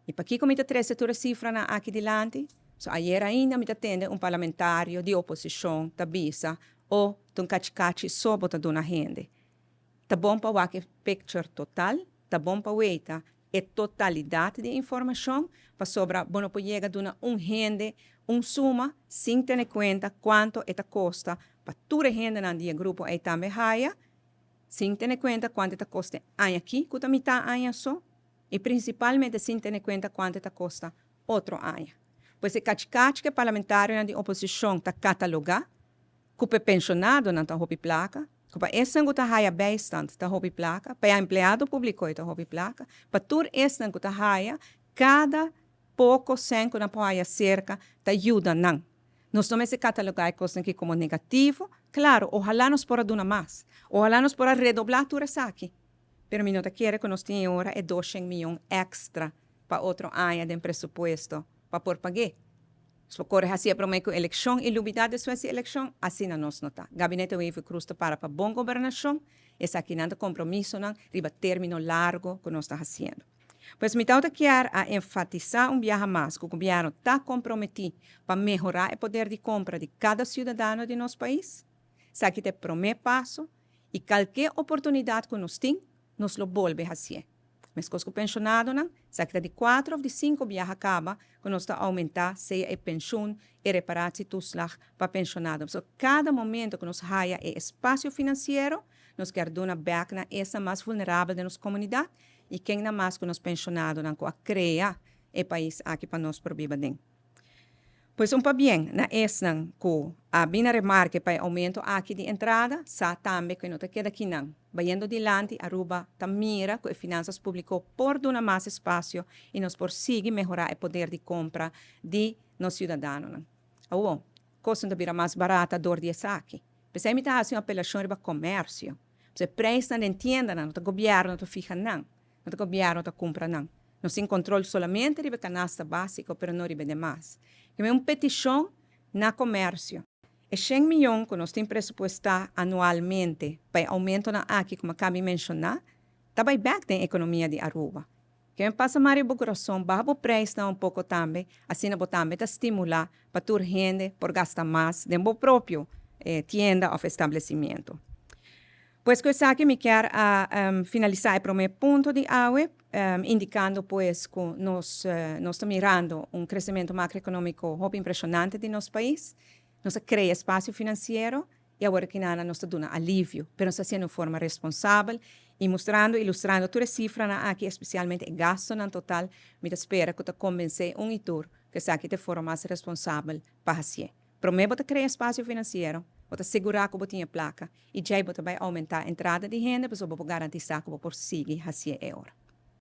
E para que comita três setores cifra na aqui delante? So, ayer ainda me atende um parlamentário de oposição, da bisa, ou de um cachicate só bota dona rende. Tá bom para o picture total, tá bom para o a totalidade de informação, para sobra, bom para chegar a rende, suma, sem ter em conta quanto esta custa, para toda rende na dia grupo aí também raia, sem ter em conta quanto esta custa aqui, que também está aí só, e principalmente sem ter em conta quanto esta custa outro ano. Pois é que parlamentário de oposição está catalogar, que o pensionado não está roupa placa, para esse não está raia bastante, está roupa placa, para o empregado público está roupa placa, para tudo esse não está raia, cada pouco cento na poia cerca, está ajuda não. Nós não se catalogar coisas que como negativo, claro, ojalá nos por dar mais, ojalá nos por redoblar tudo isso aqui. Pero mi nota quiere que nós tenha agora é 200 milhões extra para outro ano de presupuesto para por pagar. Se corre assim para uma eleição e lumidade de sua eleição, assim não nos nota. Gabinete Wave Cruz para boa governação, esse aqui não compromisso não, riba término largo que nós está fazendo. Pois me tauta quer a enfatizar viaje mais que o governo está comprometido para melhorar o poder de compra de cada cidadão de nosso país. Sabe que é o primeiro passo e qualquer oportunidade que nós temos, nós lo volve a fazer. Mas com o pensionado, sabe que de 4 ou de 5 viajes acaba, que nós está aumentar, seja a pensão e reparar-se para pensionado. So, cada momento que nós haya espaço financeiro, nós queremos dar back na essa mais vulnerável da nossa comunidade e quem não mais que nós pensionados, a criar o país aqui para nós por viver dentro. Pois bem, na essa que a bina remarque para aumento aqui de entrada, sa também que não te queda aqui não. Vayendo dilante, Aruba mira que as finanças públicas por dar mais espaço e nos por seguir melhorar o poder de compra de nos cidadãos. Então, coisa de mais barata dor de aqui. Pensei que está uma apelação para o comércio. Você preço não entenda, não o governo não fica não. Não o governo não compra não. Nós temos controle somente de canasta básica, mas não de mais. É uma petição na comércio. É 100 milhões que nós temos pressupostar anualmente para aumento na aqui, como acabei de mencionar, está bem back na economia de Aruba. Que passa mais burocração, barra o preço pouco também, assim não também está estimular para tur gente por gastar mais de seu próprio tienda ou estabelecimento. Pois que eu aqui me quero finalizar o primeiro ponto de AUE, indicando pues que nós estamos mirando crescimento macroeconômico muito impressionante de nosso país, nós cria espaço financeiro e agora que nada nós está dando alívio, mas nós fazendo de forma responsável e mostrando, ilustrando toda a cifra aqui, especialmente o gasto no total, me espera que convencer itur que está aqui de forma mais responsável para fazer. Primeiro, criar espaço financeiro, para segurar que você placa e já vai aumentar a entrada de renda, para garantir que você consegue fazer a hora.